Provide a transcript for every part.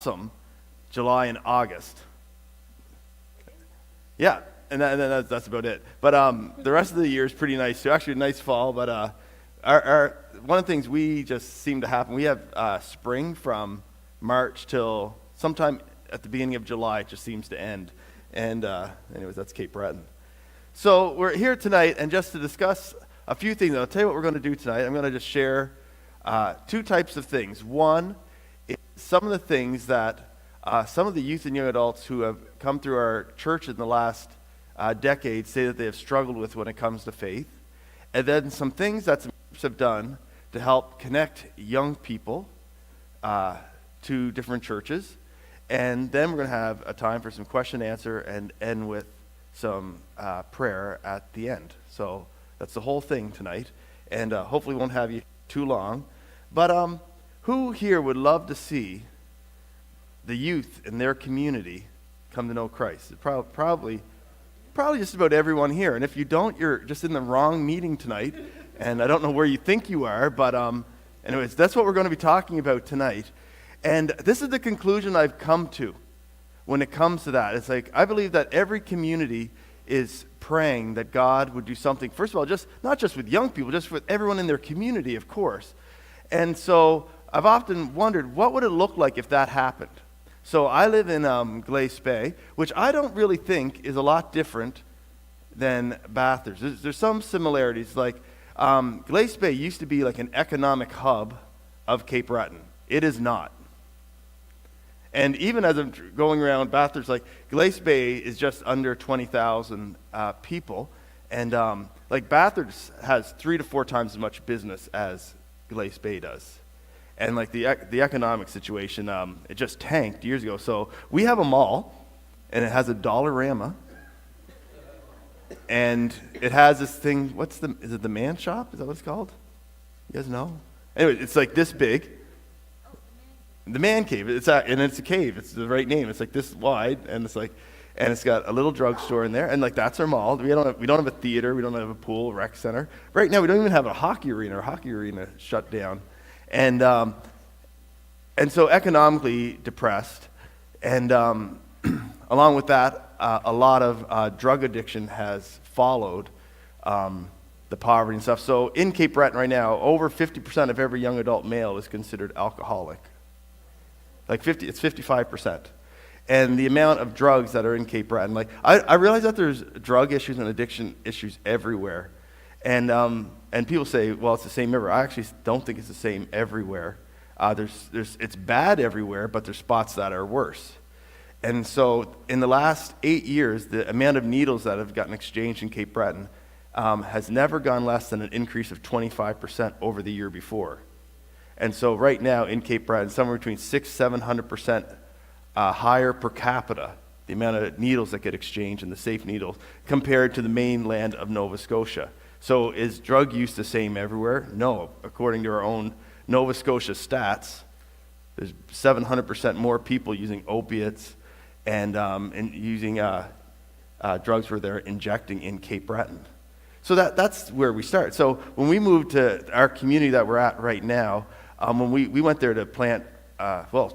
Awesome July and August. Yeah, and that's about it. But the rest of the year is pretty nice too. Actually, a nice fall. But our one of the things we just seem to happen. We have spring from March till sometime at the beginning of July. It just seems to end. And anyways, that's Cape Breton. So we're here tonight, and just to discuss a few things. I'll tell you what we're going to do tonight. I'm going to just share two types of things. One is some of the things that some of the youth and young adults who have come through our church in the last decade say that they have struggled with when it comes to faith. And then some things that some groups have done to help connect young people to different churches. And then we're going to have a time for some question and answer and end with some prayer at the end. So that's the whole thing tonight. And hopefully won't have you too long. But who here would love to see the youth in their community come to know Christ? Probably just about everyone here. And if you don't, you're just in the wrong meeting tonight. And I don't know where you think you are, but anyways, that's what we're going to be talking about tonight. And this is the conclusion I've come to when it comes to that. It's like I believe that every community is praying that God would do something, first of all, just not just with young people, just with everyone in their community, of course. And so I've often wondered, what would it look like if that happened? So I live in Glace Bay, which I don't really think is a lot different than Bathurst. There's some similarities. Like Glace Bay used to be like an economic hub of Cape Breton. It is not. And even as I'm going around Bathurst, like Glace Bay is just under 20,000 people. And like Bathurst has 3 to 4 times as much business as Glace Bay does. And like the economic situation, it just tanked years ago. So we have a mall, and it has a Dollarama, and it has this thing. Is it the Man Shop? Is that what it's called? You guys know? Anyway, it's like this big. The Man Cave. It's a cave. It's the right name. It's like this wide, and it's got a little drugstore in there, and like that's our mall. We don't have a theater. We don't have a pool, rec center. Right now, we don't even have a hockey arena. Our hockey arena shut down. And so economically depressed, and along with that, a lot of drug addiction has followed the poverty and stuff. So in Cape Breton right now, over 50% of every young adult male is considered alcoholic. It's 55%. And the amount of drugs that are in Cape Breton, like I realize that there's drug issues and addiction issues everywhere. And people say, well, it's the same everywhere. I actually don't think it's the same everywhere. It's bad everywhere, but there's spots that are worse. And so in the last 8 years, the amount of needles that have gotten exchanged in Cape Breton has never gone less than an increase of 25% over the year before. And so right now in Cape Breton, somewhere between 600-700% higher per capita, the amount of needles that get exchanged and the safe needles, compared to the mainland of Nova Scotia. So is drug use the same everywhere? No. According to our own Nova Scotia stats, there's 700% more people using opiates and using drugs where they're injecting in Cape Breton. So that's where we start. So when we moved to our community that we're at right now, when we went there to plant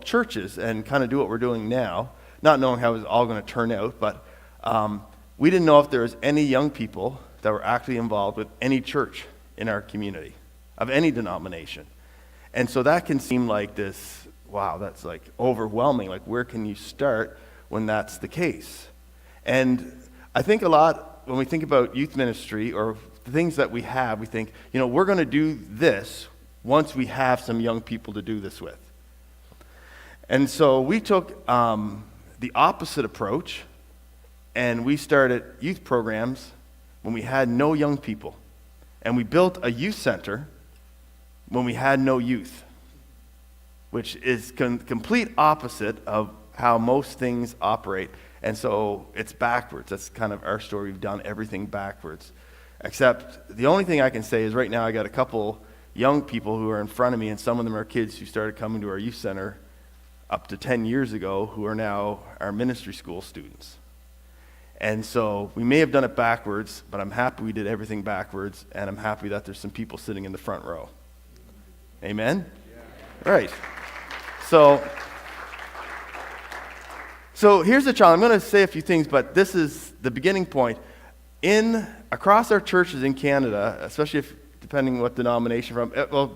churches and kind of do what we're doing now, not knowing how it was all going to turn out, but we didn't know if there was any young people that were actually involved with any church in our community, of any denomination. And so that can seem like this, wow, that's like overwhelming. Like, where can you start when that's the case? And I think a lot, when we think about youth ministry or the things that we have, we think, we're going to do this once we have some young people to do this with. And so we took the opposite approach, and we started youth programs when we had no young people. And we built a youth center when we had no youth, which is complete opposite of how most things operate. And so it's backwards. That's kind of our story. We've done everything backwards. Except the only thing I can say is right now I got a couple young people who are in front of me, and some of them are kids who started coming to our youth center up to 10 years ago who are now our ministry school students. And so we may have done it backwards, but I'm happy we did everything backwards, and I'm happy that there's some people sitting in the front row. Amen? Yeah. Right. So So here's the challenge. I'm going to say a few things, but this is the beginning point. Across our churches in Canada, especially depending what denomination from, I'm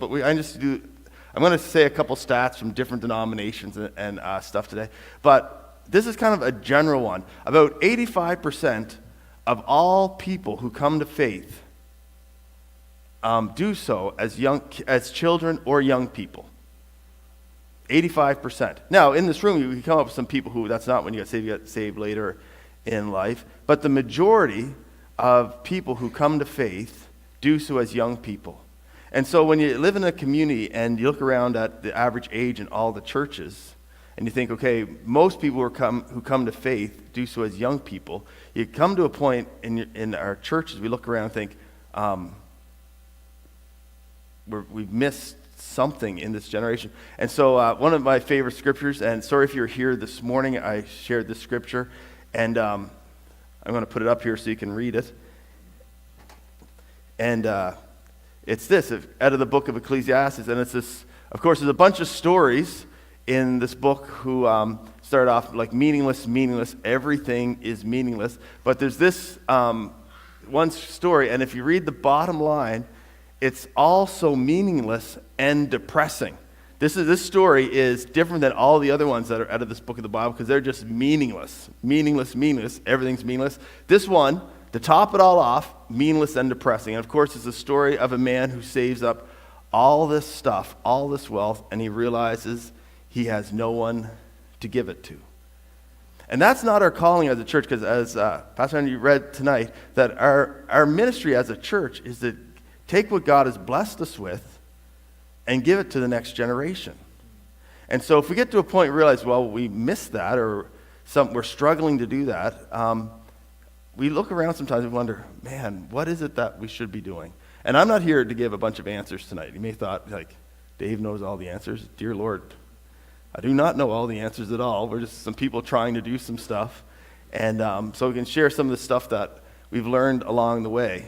going to say a couple stats from different denominations and stuff today. But this is kind of a general one. About 85% of all people who come to faith do so as children or young people. 85%. Now, in this room, you can come up with some people who that's not when you get saved later in life. But the majority of people who come to faith do so as young people. And so when you live in a community and you look around at the average age in all the churches, and you think, okay, most people who come to faith do so as young people, you come to a point in our churches, we look around and think, we've missed something in this generation. And so one of my favorite scriptures, and sorry if you're here this morning, I shared this scripture, and I'm going to put it up here so you can read it. And it's this, out of the book of Ecclesiastes, and it's this, of course, there's a bunch of stories in this book who start off like meaningless, everything is meaningless. But there's this one story, and if you read the bottom line, it's also meaningless and depressing. This story is different than all the other ones that are out of this book of the Bible because they're just meaningless, everything's meaningless. This one, to top it all off, meaningless and depressing. And of course, it's the story of a man who saves up all this stuff, all this wealth, and he realizes he has no one to give it to. And that's not our calling as a church, because as Pastor Andy read tonight, that our ministry as a church is to take what God has blessed us with and give it to the next generation. And so if we get to a point and realize, well, we missed that, or we're struggling to do that, we look around sometimes and wonder, man, what is it that we should be doing? And I'm not here to give a bunch of answers tonight. You may have thought, like, Dave knows all the answers. Dear Lord, I do not know all the answers at all. We're just some people trying to do some stuff. And so we can share some of the stuff that we've learned along the way.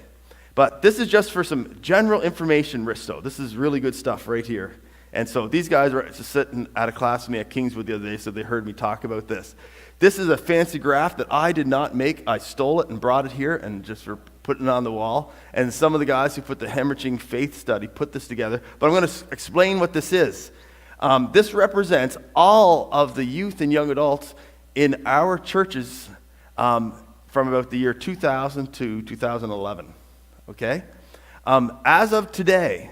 But this is just for some general information, Risto. This is really good stuff right here. And so these guys were just sitting at a class with me at Kingswood the other day, so they heard me talk about this. This is a fancy graph that I did not make. I stole it and brought it here and just for putting it on the wall. And some of the guys who put the Hemorrhaging Faith study put this together. But I'm going to explain what this is. This represents all of the youth and young adults in our churches from about the year 2000 to 2011. Okay? As of today,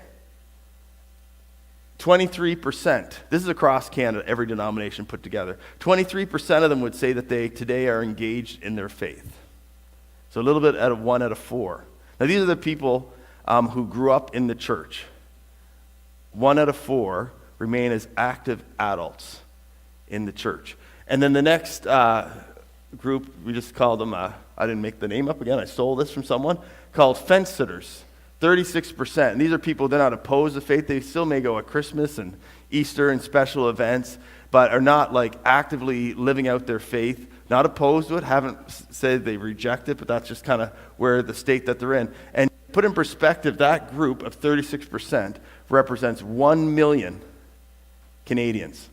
23%, this is across Canada, every denomination put together, 23% of them would say that they today are engaged in their faith. So a little bit out of 1 out of 4. Now these are the people who grew up in the church. 1 out of 4 remain as active adults in the church. And then the next group, we just called them, I didn't make the name up again, I stole this from someone, called fence sitters. 36%. And these are people, they're not opposed to faith. They still may go at Christmas and Easter and special events, but are not like actively living out their faith, not opposed to it, haven't said they reject it, but that's just kind of where the state that they're in. And put in perspective, that group of 36% represents 1 million Canadians.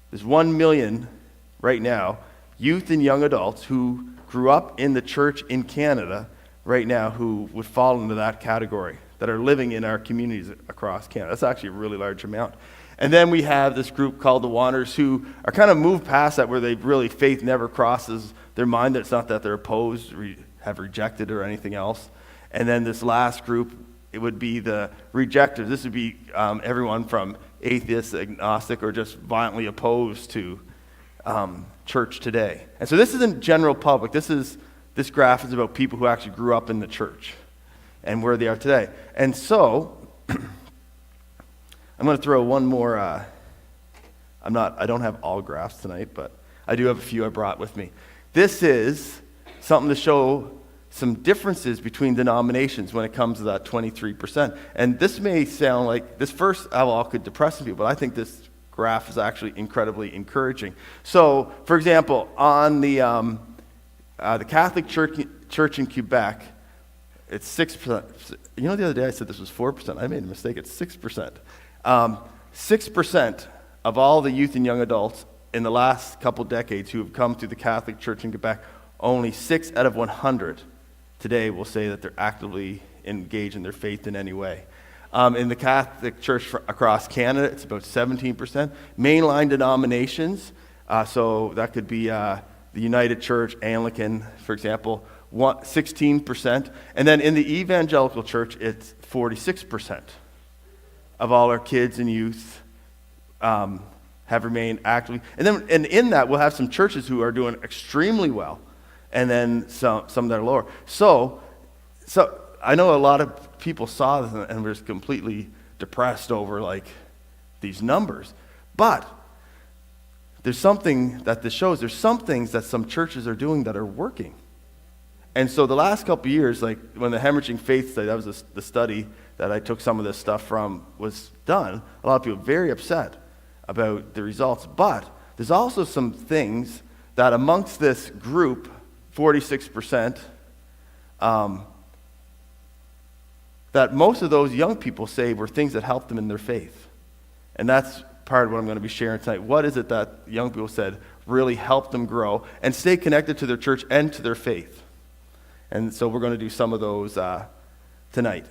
There's 1 million right now, youth and young adults who grew up in the church in Canada right now who would fall into that category, that are living in our communities across Canada. That's actually a really large amount. And then we have this group called the Wanderers who are kind of moved past that, where faith never crosses their mind. It's not that they're opposed, have rejected or anything else. And then this last group, it would be the rejectors. This would be everyone from atheist, agnostic, or just violently opposed to church today. And so this isn't general public. This graph is about people who actually grew up in the church and where they are today. And so, I'm going to throw one more, I don't have all graphs tonight, but I do have a few I brought with me. This is something to show some differences between denominations when it comes to that 23%. And this may sound like, this first all could depress some people, but I think this graph is actually incredibly encouraging. So, for example, on the Catholic Church in Quebec, it's 6%. You know, the other day I said this was 4%. I made a mistake. It's 6%. 6% of all the youth and young adults in the last couple decades who have come to the Catholic Church in Quebec, only 6 out of 100 today will say that they're actively engaged in their faith in any way. In the Catholic Church across Canada, it's about 17%. Mainline denominations, so that could be the United Church, Anglican, for example, 16%. And then in the Evangelical Church, it's 46% of all our kids and youth have remained actively. And in that, we'll have some churches who are doing extremely well, and then some that are lower. So I know a lot of people saw this and were just completely depressed over like these numbers. But there's something that this shows. There's some things that some churches are doing that are working. And so the last couple of years, like when the Hemorrhaging Faith study, that was the study that I took some of this stuff from, was done, a lot of people were very upset about the results. But there's also some things that amongst this group, 46%, that most of those young people say were things that helped them in their faith. And that's part of what I'm going to be sharing tonight. What is it that young people said really helped them grow and stay connected to their church and to their faith? And so we're going to do some of those tonight.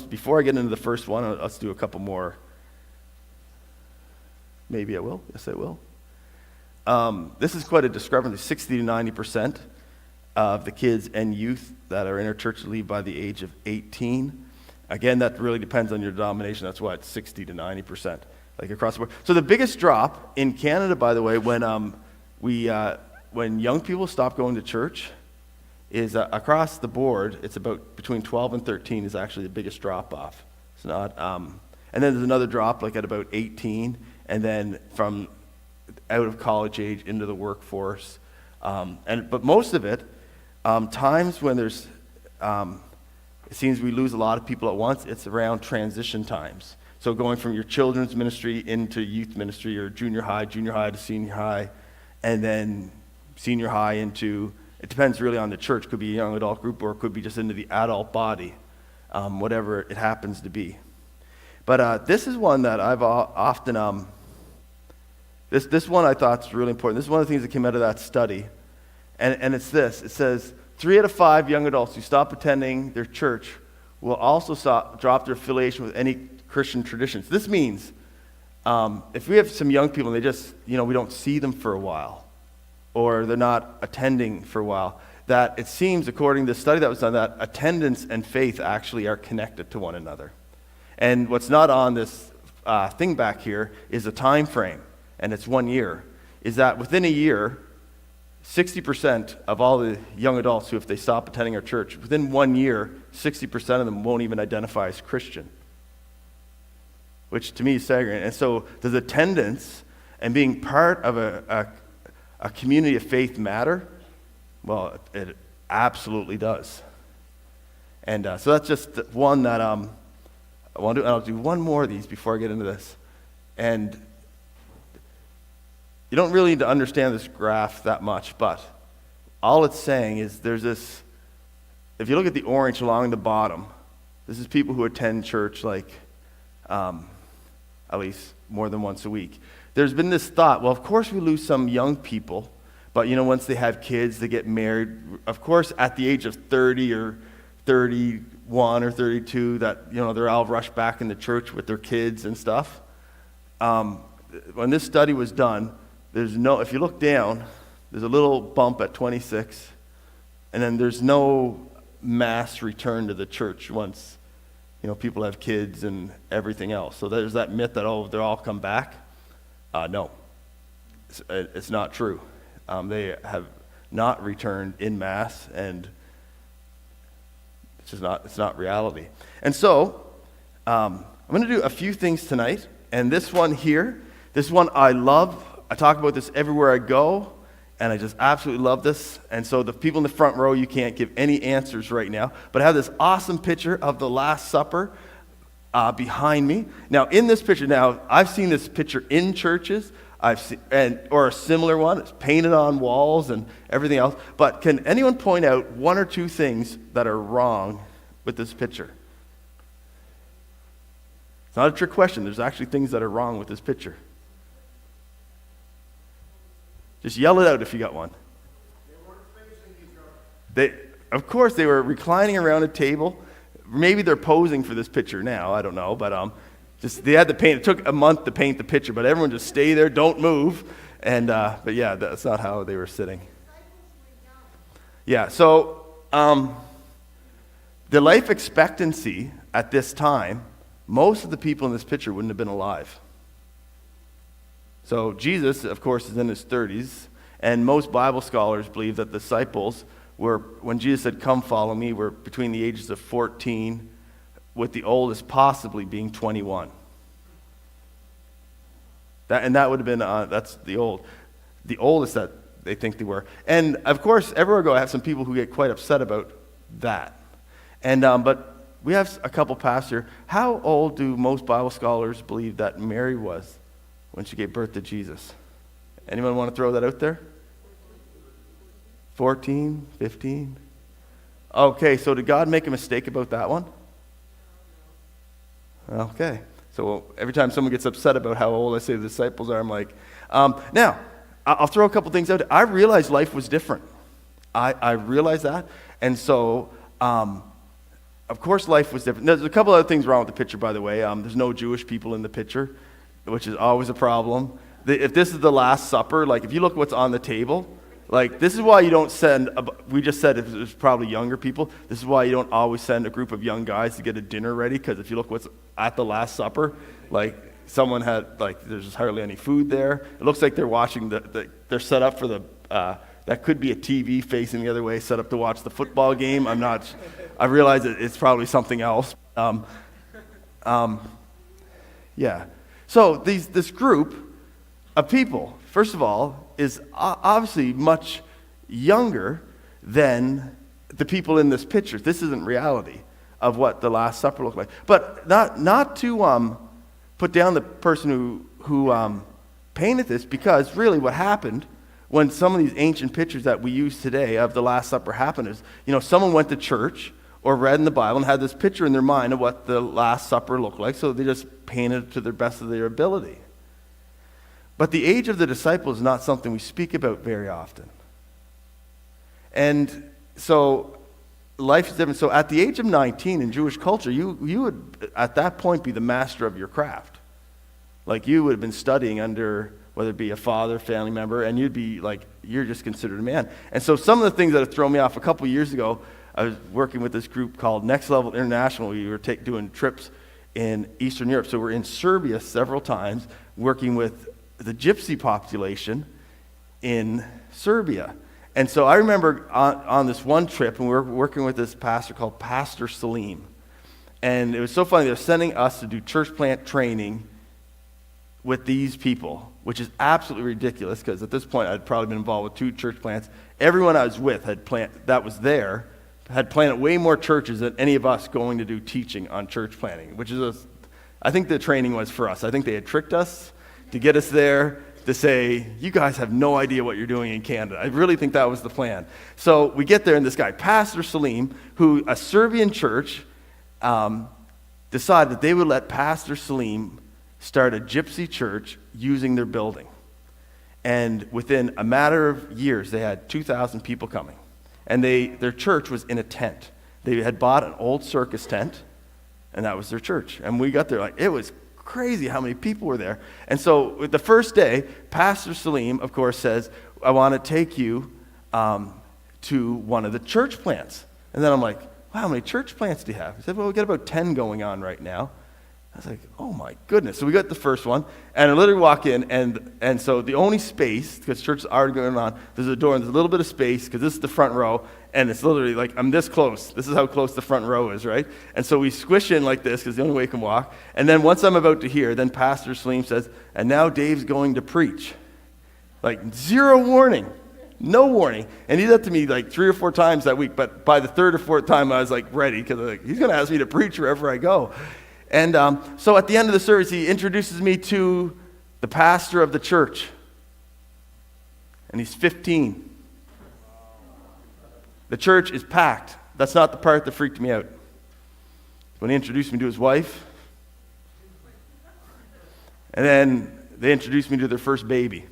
Before I get into the first one, let's do a couple more. Maybe I will. Yes, I will. This is quite a discrepancy. 60 to 90% of the kids and youth that are in our church leave by the age of 18. Again, that really depends on your denomination. That's what, 60 to 90%, like across the board. So the biggest drop in Canada, by the way, when young people stop going to church, is across the board. It's about between 12 and 13 is actually the biggest drop off. It's not, and then there's another drop like at about 18, and then from out of college age into the workforce. But most of it, times when there's, it seems we lose a lot of people at once, it's around transition times. So going from your children's ministry into youth ministry, or junior high to senior high, and then senior high into, it depends really on the church, could be a young adult group, or it could be just into the adult body, whatever it happens to be. But this is one that I've often, this one I thought is really important. This is one of the things that came out of that study. And it's this. It says 3 out of 5 young adults who stop attending their church will also drop their affiliation with any Christian traditions. This means if we have some young people and they just, we don't see them for a while, or they're not attending for a while, that it seems, according to the study that was done, that attendance and faith actually are connected to one another. And what's not on this thing back here is a time frame, and it's 1 year, is that within a year, 60% of all the young adults who, if they stop attending our church, within 1 year, 60% of them won't even identify as Christian, which to me is staggering. And so does attendance and being part of a community of faith matter? Well, it absolutely does. And so that's just one that I want to do. And I'll do one more of these before I get into this. And you don't really need to understand this graph that much, but all it's saying is there's this, if you look at the orange along the bottom, this is people who attend church like at least more than once a week. There's been this thought, well, of course we lose some young people, but once they have kids, they get married. Of course, at the age of 30 or 31 or 32, that they're all rushed back in the church with their kids and stuff. When this study was done, if you look down, there's a little bump at 26, and then there's no mass return to the church once, people have kids and everything else. So there's that myth that, they'll all come back. No, it's not true. They have not returned in mass, and it's not reality. And so I'm going to do a few things tonight, and this one I love. I talk about this everywhere I go, and I just absolutely love this. And so the people in the front row, you can't give any answers right now, but I have this awesome picture of the Last Supper behind me. Now, in this picture, I've seen this picture in churches, or a similar one. It's painted on walls and everything else. But can anyone point out 1 or 2 things that are wrong with this picture? It's not a trick question. There's actually things that are wrong with this picture. Just yell it out if you got one. They weren't facing each other. Of course, they were reclining around a table. Maybe they're posing for this picture now. I don't know, but just they had to paint. It took a month to paint the picture, but everyone just stay there, don't move. And but yeah, that's not how they were sitting. Yeah. So the life expectancy at this time, most of the people in this picture wouldn't have been alive. So Jesus, of course, is in his 30s, and most Bible scholars believe that the disciples were, when Jesus said, "Come follow me," were between the ages of 14, with the oldest possibly being 21. That would have been, that's the oldest that they think they were. And of course, everywhere I go, I have some people who get quite upset about that. And but we have a couple pastors here. How old do most Bible scholars believe that Mary was when she gave birth to Jesus? Anyone want to throw that out there? 14, 15? Okay, so did God make a mistake about that one? Okay. So every time someone gets upset about how old I say the disciples are, I'm like, now, I'll throw a couple things out. I realized life was different. I realized that. And so, of course, life was different. There's a couple other things wrong with the picture, by the way. There's no Jewish people in the picture, which is always a problem. If this is the Last Supper, like if you look what's on the table, like this is why you don't send, we just said it was probably younger people, this is why you don't always send a group of young guys to get a dinner ready, because if you look what's at the Last Supper, like someone had, like there's just hardly any food there. It looks like they're watching, they're set up for the, that could be a TV facing the other way, set up to watch the football game. I realize it's probably something else. Yeah. So this group of people, first of all, is obviously much younger than the people in this picture. This isn't reality of what the Last Supper looked like. But not to put down the person who painted this, because really what happened when some of these ancient pictures that we use today of the Last Supper happened is, someone went to church or read in the Bible and had this picture in their mind of what the Last Supper looked like, so they just painted it to the best of their ability. But the age of the disciples is not something we speak about very often. And so life is different. So at the age of 19 in Jewish culture, you would at that point be the master of your craft. Like you would have been studying under, whether it be a father, family member, and you'd be like, you're just considered a man. And so some of the things that have thrown me off, a couple of years ago, I was working with this group called Next Level International. We were doing trips in Eastern Europe. So we're in Serbia several times, working with the gypsy population in Serbia. And so I remember on this one trip, and we were working with this pastor called Pastor Salim. And it was so funny, they were sending us to do church plant training with these people, which is absolutely ridiculous, because at this point I'd probably been involved with 2 church plants. Everyone I was with had planted way more churches than any of us going to do teaching on church planting, which is, I think the training was for us. I think they had tricked us to get us there to say, you guys have no idea what you're doing in Canada. I really think that was the plan. So we get there, and this guy, Pastor Salim, who a Serbian church decided that they would let Pastor Salim start a gypsy church using their building. And within a matter of years, they had 2,000 people coming. And their church was in a tent. They had bought an old circus tent, and that was their church. And we got there, like, it was crazy how many people were there. And so the first day, Pastor Salim, of course, says, I want to take you to one of the church plants. And then I'm like, wow, how many church plants do you have? He said, well, we got about 10 going on right now. I was like, oh my goodness. So we got the first one, and I literally walk in, and so the only space, because church is already going on, there's a door, and there's a little bit of space, because this is the front row, and it's literally like, I'm this close. This is how close the front row is, right? And so we squish in like this, because the only way you can walk. And then once I'm about to hear, then Pastor Salim says, and now Dave's going to preach. Like, zero warning. No warning. And he did that to me like 3 or 4 times that week, but by the 3rd or 4th time, I was like ready, because like, he's going to ask me to preach wherever I go. And so at the end of the service, he introduces me to the pastor of the church. And he's 15. The church is packed. That's not the part that freaked me out. When he introduced me to his wife, And then they introduced me to their first baby.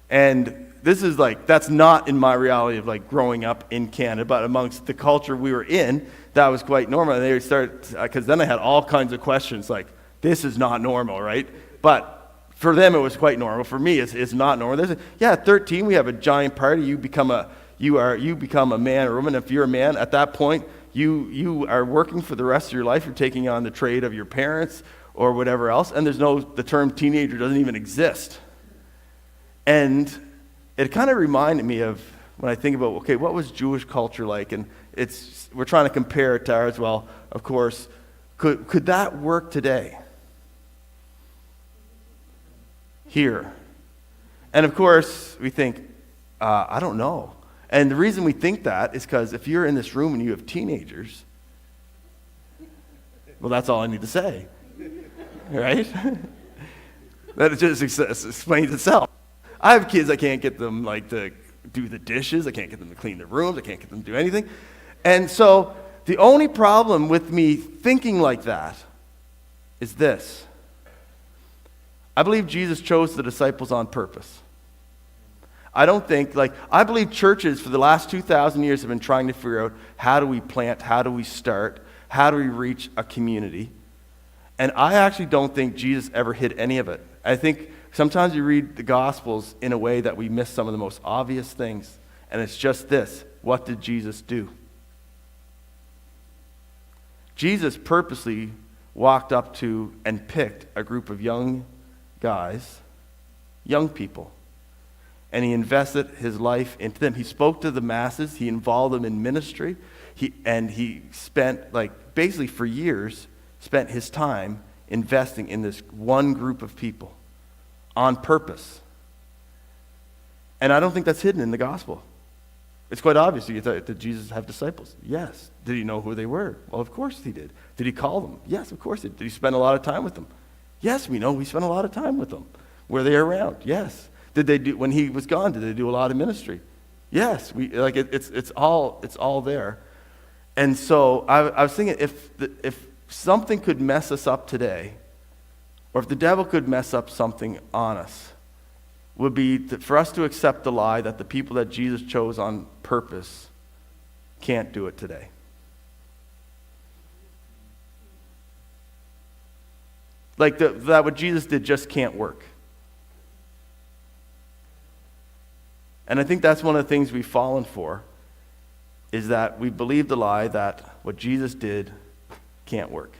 And this is like, that's not in my reality of like growing up in Canada, but amongst the culture we were in, that was quite normal. And they would start, because then I had all kinds of questions like, this is not normal, right? But for them, it was quite normal. For me, it's not normal. At 13, we have a giant party. You become a man or woman. If you're a man, at that point, you are working for the rest of your life. You're taking on the trade of your parents or whatever else. And the term teenager doesn't even exist. And it kind of reminded me of when I think about, okay, what was Jewish culture like? And we're trying to compare it to ours. Well, of course, could that work today? Here. And of course, we think, I don't know. And the reason we think that is because if you're in this room and you have teenagers, well, that's all I need to say. Right? That just explains itself. I have kids, I can't get them to do the dishes, I can't get them to clean the rooms, I can't get them to do anything. And so the only problem with me thinking like that is this. I believe Jesus chose the disciples on purpose. I believe churches for the last 2,000 years have been trying to figure out how do we plant, how do we start, how do we reach a community. And I actually don't think Jesus ever hid any of it. I think sometimes you read the Gospels in a way that we miss some of the most obvious things. And it's just this. What did Jesus do? Jesus purposely walked up to and picked a group of young guys, young people, and he invested his life into them. He spoke to the masses. He involved them in ministry. He spent, basically for years, spent his time investing in this one group of people on purpose. And I don't think that's hidden in the gospel. It's quite obvious. Did Jesus have disciples? Yes. Did he know who they were? Well, of course he did. Did he call them? Yes, of course he did. Did he spend a lot of time with them? Yes, we know he spent a lot of time with them. Were they around? Yes. Did they do, when he was gone, did they do a lot of ministry? Yes. It's all there. And so I was thinking, if something could mess us up today, or if the devil could mess up something on us, would be for us to accept the lie that the people that Jesus chose on purpose can't do it today. That what Jesus did just can't work. And I think that's one of the things we've fallen for, is that we believe the lie that what Jesus did can't work.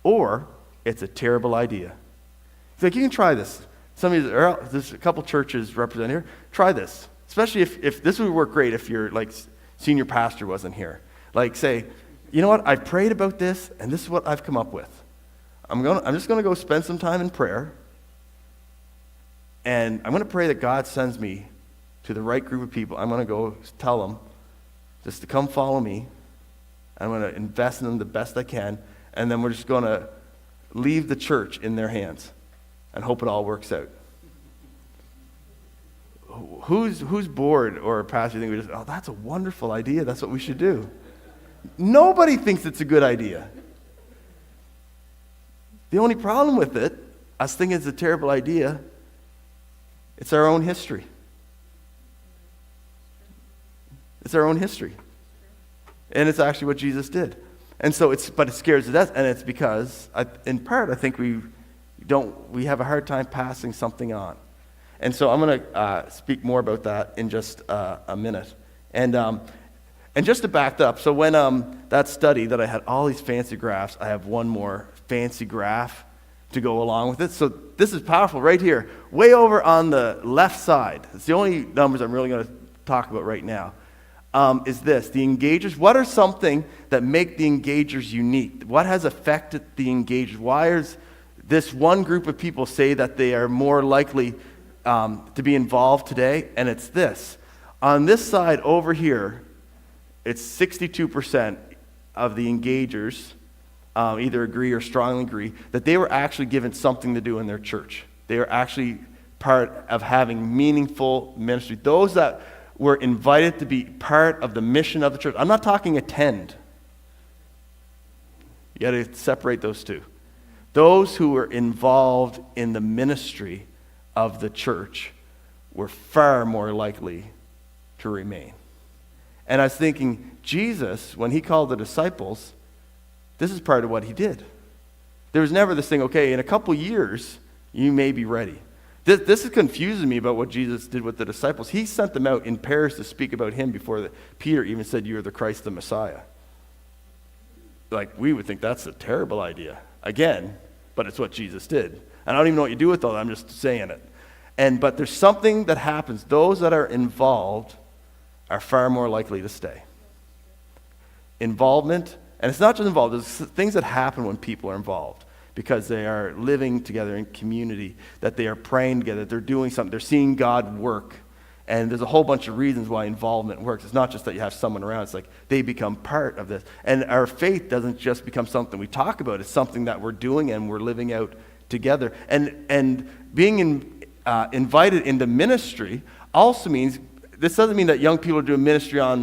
Or it's a terrible idea. It's like, you can try this. There's a couple churches represented here. Try this. Especially if this would work great if your senior pastor wasn't here. Say, you know what, I prayed about this, and this is what I've come up with. I'm just going to go spend some time in prayer, and I'm going to pray that God sends me to the right group of people. I'm going to go tell them just to come follow me. I'm going to invest in them the best I can, and then we're just going to leave the church in their hands and hope it all works out. Who's bored or a pastor think that's a wonderful idea, that's what we should do? Nobody thinks it's a good idea. The only problem with it, us thinking it's a terrible idea, it's our own history. It's our own history. And it's actually what Jesus did. And so but it scares to death, and it's because, in part, I think we have a hard time passing something on. And so I'm going to speak more about that in just a minute. And just to back up, so when that study that I had all these fancy graphs, I have one more fancy graph to go along with it. So this is powerful right here. Way over on the left side, it's the only numbers I'm really going to talk about right now, is this. The engagers, what are something that make the engagers unique? What has affected the engagers? Why is this one group of people say that they are more likely to be involved today? And it's this. On this side over here, it's 62% of the engagers either agree or strongly agree that they were actually given something to do in their church. They are actually part of having meaningful ministry. Those that were invited to be part of the mission of the church. I'm not talking attend. You got to separate those two. those who were involved in the ministry of the church were far more likely to remain. And I was thinking, Jesus, when he called the disciples, this is part of what he did. There was never this thing, okay, in a couple years, you may be ready. This is confusing me about what Jesus did with the disciples. He sent them out in pairs to speak about him before Peter even said, you are the Christ, the Messiah. Like, we would think that's a terrible idea. Again, but it's what Jesus did. And I don't even know what you do with all that. I'm just saying it. But there's something that happens. Those that are involved are far more likely to stay. Involvement, and it's not just involved, there's things that happen when people are involved because they are living together in community, that they are praying together, they're doing something, they're seeing God work. And there's a whole bunch of reasons why involvement works. It's not just that you have someone around, it's like they become part of this. And our faith doesn't just become something we talk about, it's something that we're doing and we're living out together. And being invited into ministry also means, this doesn't mean that young people are doing ministry by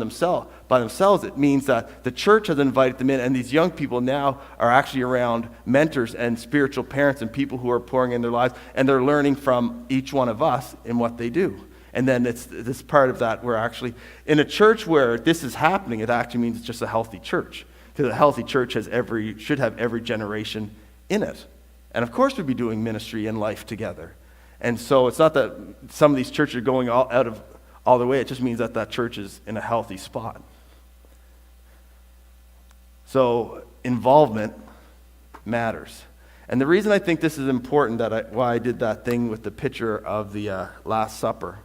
themselves. It means that the church has invited them in, and these young people now are actually around mentors and spiritual parents and people who are pouring in their lives, and they're learning from each one of us in what they do. And then it's this part of that where actually, in a church where this is happening, it actually means it's just a healthy church. Because a healthy church should have every generation in it. And of course we'd be doing ministry and life together. And so it's not that some of these churches are going all the way, it just means that that church is in a healthy spot. So involvement matters. And the reason I think this is important, why I did that thing with the picture of the Last Supper,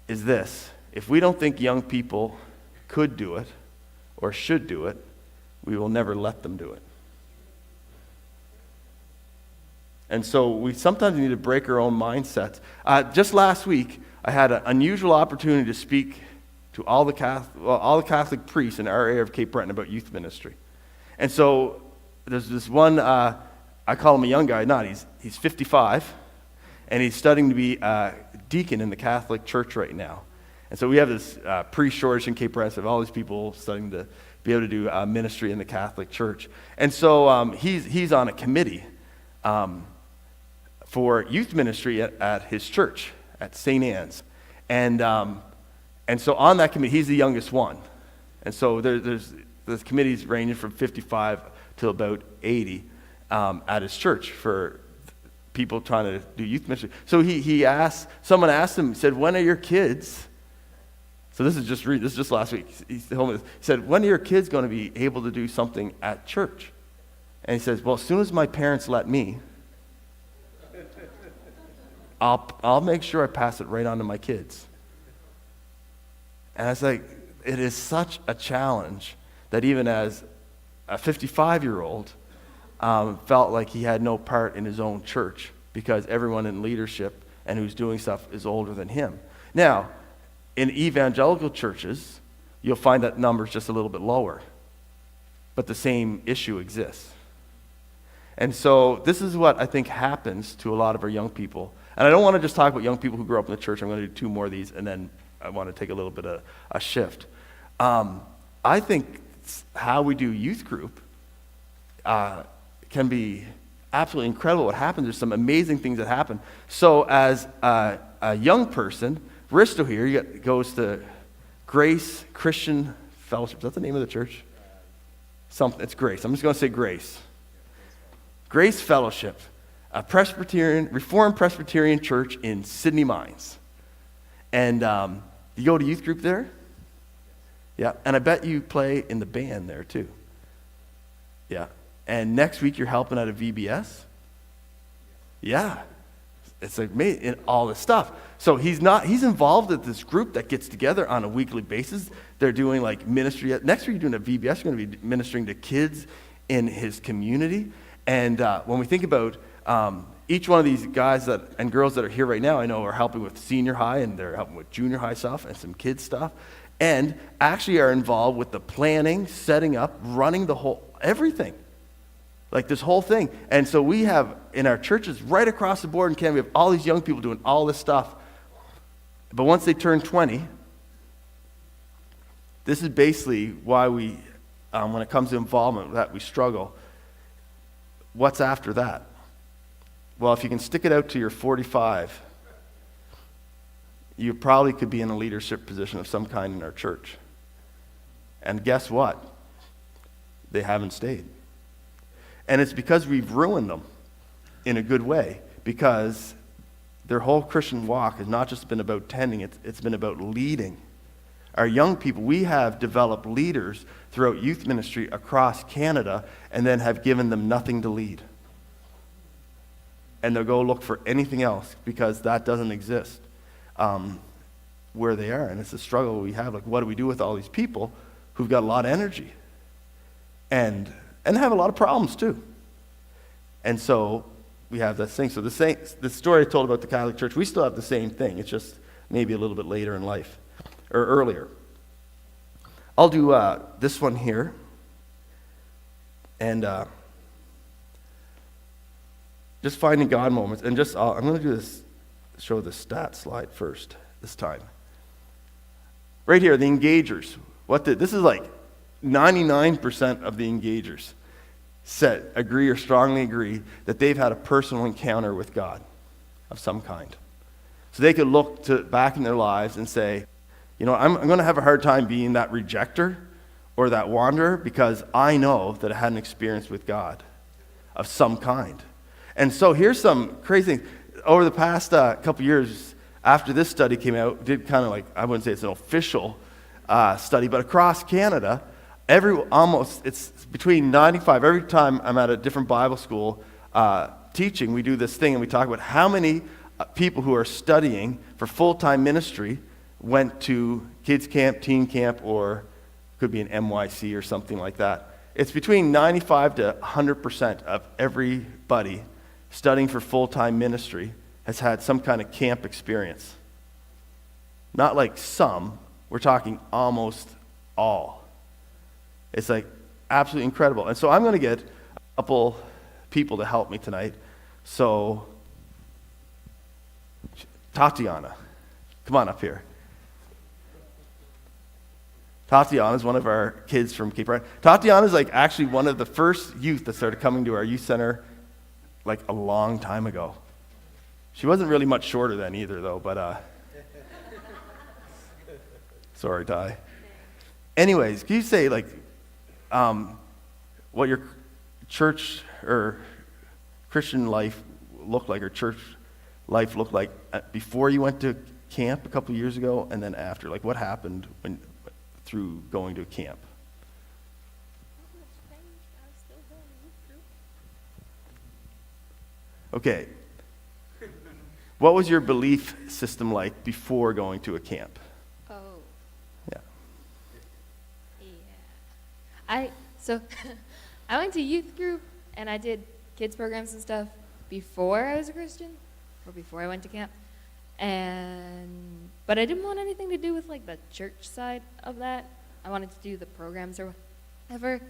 is this. If we don't think young people could do it or should do it, we will never let them do it. And so we sometimes need to break our own mindsets. Just last week, I had an unusual opportunity to speak to all the Catholic priests in our area of Cape Breton about youth ministry. And so there's this one, I call him a young guy, he's 55, and he's studying to be a deacon in the Catholic Church right now. And so we have this priest shortage in Cape Breton, so all these people studying to be able to do ministry in the Catholic Church. And so he's on a committee for youth ministry at his church, at St. Anne's. And so on that committee, he's the youngest one. And so there's committees ranging from 55 to about 80 at his church for people trying to do youth ministry. So someone asked him, he said, when are your kids? So this is just last week. He said, when are your kids going to be able to do something at church? And he says, well, as soon as my parents let me, I'll make sure I pass it right on to my kids. And I was like, it is such a challenge that even as a 55-year-old felt like he had no part in his own church because everyone in leadership and who's doing stuff is older than him. Now, in evangelical churches, you'll find that number's just a little bit lower, but the same issue exists. And so this is what I think happens to a lot of our young people. And I don't want to just talk about young people who grew up in the church. I'm going to do 2 more of these, and then I want to take a little bit of a shift. I think how we do youth group can be absolutely incredible what happens. There's some amazing things that happen. So as a young person, Risto here goes to Grace Christian Fellowship. Is that the name of the church? It's Grace. I'm just going to say Grace. Grace Fellowship, a Reformed Presbyterian church in Sydney Mines. And you go to youth group there? Yeah, and I bet you play in the band there too. Yeah, and next week you're helping at a VBS? Yeah, it's like in all this stuff. So he's involved with this group that gets together on a weekly basis. They're doing like ministry. Next week you're doing a VBS, you're going to be ministering to kids in his community. And when we think about each one of these guys and girls that are here right now, I know are helping with senior high, and they're helping with junior high stuff and some kids stuff, and actually are involved with the planning, setting up, running everything. Like this whole thing. And so we have in our churches right across the board in Canada, we have all these young people doing all this stuff. But once they turn 20, this is basically why we, when it comes to involvement, that we struggle. what's after that? Well, if you can stick it out to your 45, you probably could be in a leadership position of some kind in our church. And guess what? They haven't stayed. And it's because we've ruined them in a good way, because their whole Christian walk has not just been about tending, it's been about leading. Our young people, we have developed leaders throughout youth ministry across Canada and then have given them nothing to lead. And they'll go look for anything else because that doesn't exist where they are. And it's a struggle we have. Like, what do we do with all these people who've got a lot of energy and have a lot of problems too? And so we have this thing. So the story I told about the Catholic Church, we still have the same thing. It's just maybe a little bit later in life, or earlier. I'll do this one here. And just finding God moments. And I'm going to do this, show the stat slide first this time. Right here, the engagers. This is like 99% of the engagers agree or strongly agree that they've had a personal encounter with God of some kind. So they could look back in their lives and say, I'm going to have a hard time being that rejecter or that wanderer because I know that I had an experience with God of some kind. And so here's some crazy things. Over the past couple years, after this study came out, did kind of like, I wouldn't say it's an official study, but across Canada, it's between 95, every time I'm at a different Bible school teaching, we do this thing and we talk about how many people who are studying for full-time ministry went to kids camp, teen camp, or could be an MYC or something like that. It's between 95 to 100% of everybody studying for full-time ministry has had some kind of camp experience. Not like some, we're talking almost all. It's like absolutely incredible. And so I'm going to get a couple people to help me tonight. So, Tatiana, come on up here. Tatiana is one of our kids from Cape Breton. Tatiana is like actually one of the first youth that started coming to our youth center like a long time ago. She wasn't really much shorter then either though, but sorry, Ty. Anyways, can you say like what your church or Christian life looked like, or church life looked like before you went to camp a couple years ago, and then after? Like, what happened through going to camp? Okay. What was your belief system like before going to a camp? Oh. Yeah. Yeah. I went to youth group and I did kids programs and stuff before I was a Christian, or before I went to camp. But I didn't want anything to do with like the church side of that. I wanted to do the programs or whatever.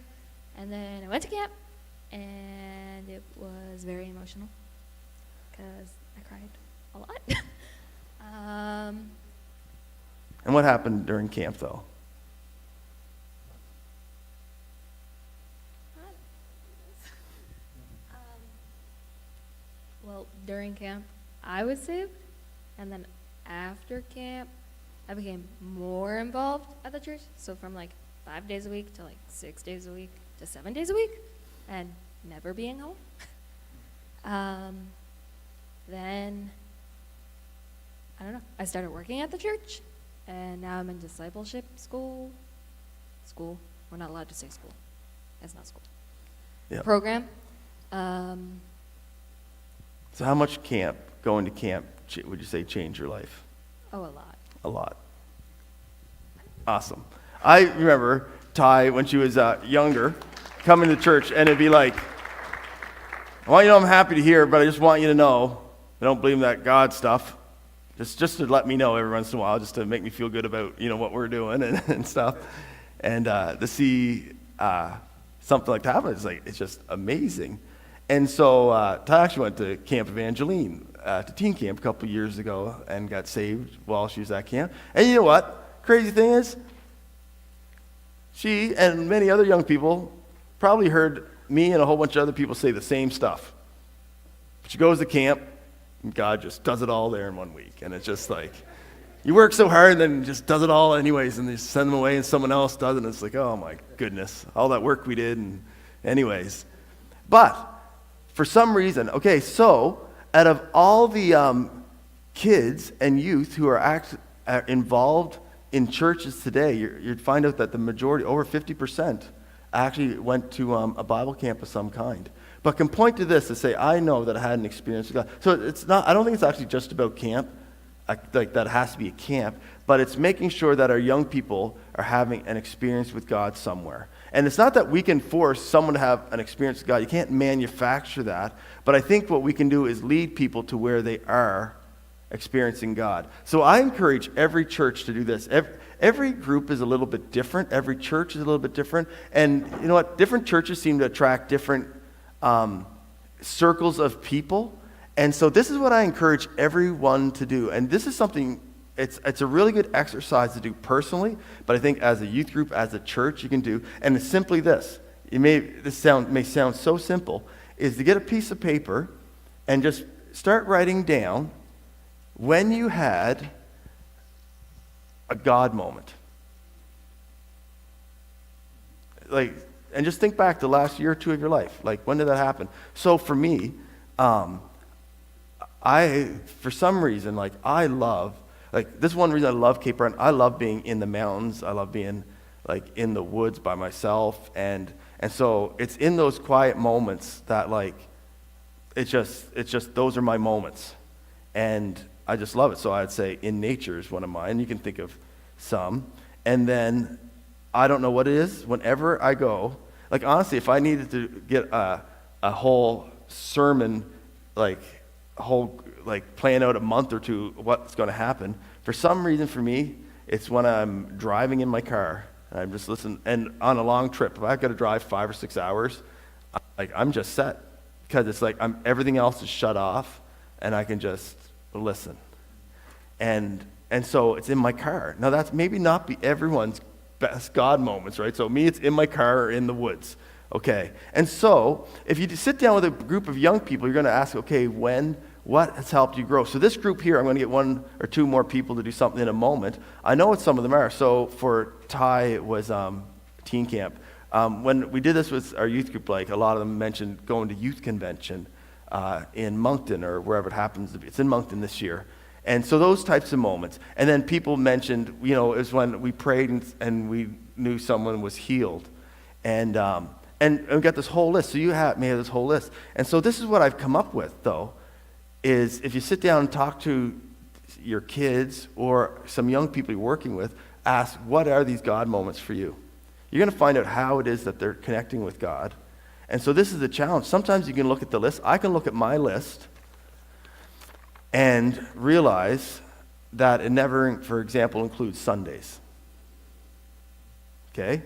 And then I went to camp and it was very emotional because I cried a lot. And what happened during camp though? Well, during camp, I was saved, and then after camp, I became more involved at the church. So from like 5 days a week to like 6 days a week to 7 days a week, and never being home. Then, I don't know, I started working at the church, and now I'm in discipleship school. We're not allowed to say school. It's not school. Yeah. Program. So how much going to camp, would you say changed your life? Oh, a lot. A lot. Awesome. I remember Ty, when she was younger, coming to church, and it'd be like, I want you to know I'm happy to hear, but I just want you to know I don't believe in that God stuff. Just to let me know every once in a while, just to make me feel good about what we're doing and stuff. And to see something like that happen, it's just amazing. And so Ty actually went to Camp Evangeline, to teen camp a couple years ago, and got saved while she was at camp. And you know what? Crazy thing is, she and many other young people probably heard me and a whole bunch of other people say the same stuff. But she goes to camp, and God just does it all there in 1 week. And it's just like, you work so hard and then just does it all anyways, and they send them away and someone else does it, and it's like, oh my goodness, all that work we did, and anyways. But for some reason, okay, so out of all the kids and youth who are involved in churches today, you'd find out that the majority, over 50%, actually went to a Bible camp of some kind. But can point to this to say, I know that I had an experience with God. So it's not, I don't think it's actually just about camp, like that has to be a camp, but it's making sure that our young people are having an experience with God somewhere. And it's not that we can force someone to have an experience with God. You can't manufacture that. But I think what we can do is lead people to where they are experiencing God. So I encourage every church to do this. Every group is a little bit different. Every church is a little bit different. And you know what? Different churches seem to attract different circles of people. And so this is what I encourage everyone to do. And this is something, it's a really good exercise to do personally, but I think as a youth group, as a church, you can do. And it's simply this. This may sound so simple, is to get a piece of paper and just start writing down when you had a God moment. Like, and just think back the last year or two of your life. Like, when did that happen? So for me, for some reason, like, this is one reason I love Cape Breton. I love being in the mountains. I love being, like, in the woods by myself. And so it's in those quiet moments that, like, it's just those are my moments. And I just love it. So I'd say in nature is one of mine. You can think of some. And then I don't know what it is. Whenever I go, like, honestly, if I needed to get a whole sermon, plan out a month or two what's going to happen, for some reason for me, it's when I'm driving in my car and I'm just listening. And on a long trip, if I've got to drive 5 or 6 hours, I'm just set, because it's like everything else is shut off and I can just listen. And so it's in my car. Now that's maybe not be everyone's best God moments, right? So me, it's in my car or in the woods. Okay. And so if you sit down with a group of young people, you're going to ask, okay, what has helped you grow? So this group here, I'm going to get 1 or 2 more people to do something in a moment. I know what some of them are. So for Ty, it was teen camp. When we did this with our youth group, like, a lot of them mentioned going to youth convention in Moncton or wherever it happens to be. It's in Moncton this year. And so those types of moments. And then people mentioned, it was when we prayed and we knew someone was healed. And we got this whole list. So may have this whole list. And so this is what I've come up with, though, is if you sit down and talk to your kids or some young people you're working with, ask, what are these God moments for you? You're going to find out how it is that they're connecting with God. And so this is the challenge. Sometimes you can look at the list. I can look at my list and realize that it never, for example, includes Sundays. Okay?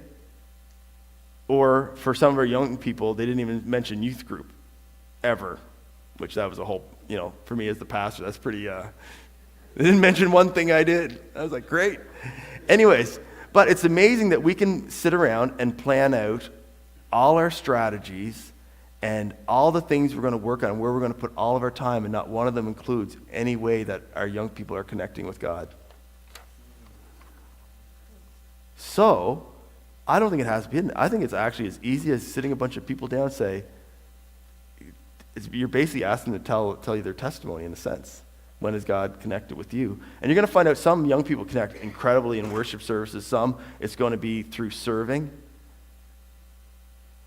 Or for some of our young people, they didn't even mention youth group ever, which that was a whole, for me as the pastor, that's pretty, they didn't mention one thing I did. I was like, great. Anyways, but it's amazing that we can sit around and plan out all our strategies and all the things we're going to work on, where we're going to put all of our time, and not one of them includes any way that our young people are connecting with God. So, I don't think it has to be hidden. I think it's actually as easy as sitting a bunch of people down and say, you're basically asking them to tell you their testimony in a sense. When is God connected with you? And you're going to find out some young people connect incredibly in worship services. Some, it's going to be through serving.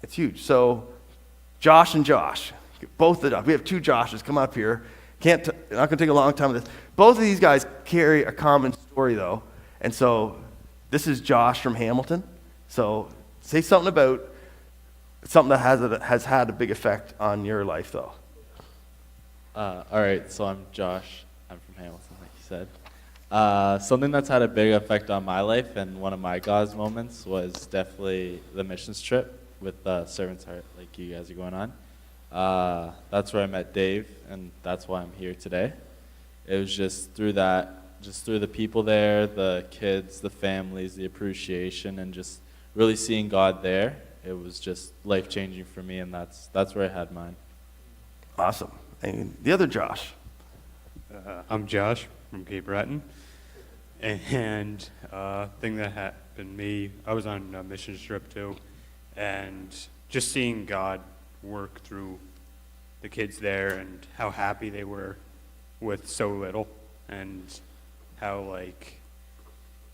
It's huge. So, Josh and Josh, both of them. We have 2 Joshes. Come up here. Not going to take a long time with this. Both of these guys carry a common story, though. And so, this is Josh from Hamilton. So, say something about something that has had a big effect on your life, though. All right, so I'm Josh. I'm from Hamilton, like you said. Something that's had a big effect on my life and one of my God's moments was definitely the missions trip with Servant's Heart, like you guys are going on. That's where I met Dave, and that's why I'm here today. It was just through the people there, the kids, the families, the appreciation, and just really seeing God there. it was just life changing for me, and that's where I had mine. Awesome. And the other Josh. I'm Josh from Cape Breton, and thing that happened to me, I was on a mission trip too, and just seeing God work through the kids there and how happy they were with so little, and how like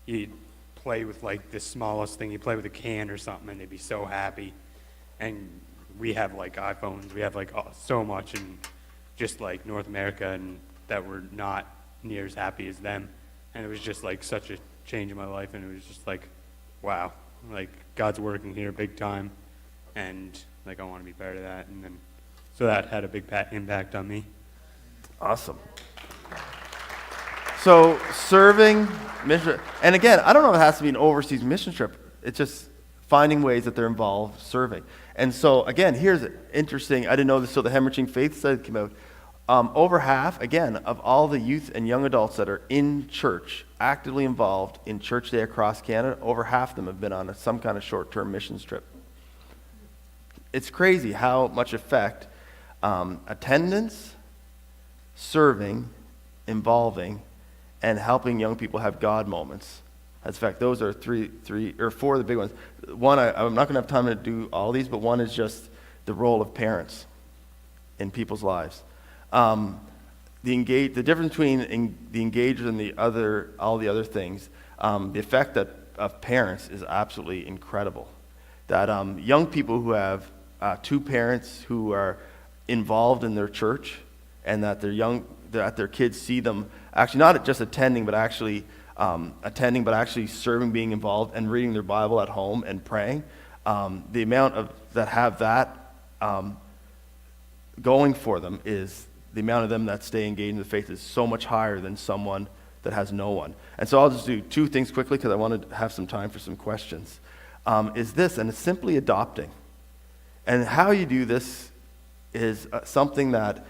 you'd play with like the smallest thing, you play with a can or something, and they'd be so happy. And we have like iPhones, we have like so much in just like North America, and that we're not near as happy as them. And it was just like such a change in my life, and it was just like, wow, like God's working here big time, and like I want to be part of that. And then so that had a big impact on me. Awesome. So serving, mission, and again, I don't know if it has to be an overseas mission trip. It's just finding ways that they're involved serving. And so again, here's interesting. I didn't know this till the Hemorrhaging Faith study came out. Over half, again, of all the youth and young adults that are in church, actively involved in Church Day across Canada, over half of them have been on some kind of short-term missions trip. It's crazy how much effect attendance, serving, involving, and helping young people have God moments. In fact, those are four of the big ones. One, I'm not going to have time to do all these, but one is just the role of parents in people's lives. The difference between the engagers and all the other things, the effect of parents is absolutely incredible. That young people who have two parents who are involved in their church, and that their kids see them actually not just attending, but actually serving, being involved, and reading their Bible at home and praying. The amount of that have that going for them is the amount of them that stay engaged in the faith is so much higher than someone that has no one. And so I'll just do two things quickly because I want to have some time for some questions. Is this, and it's simply adopting. And how you do this is something that,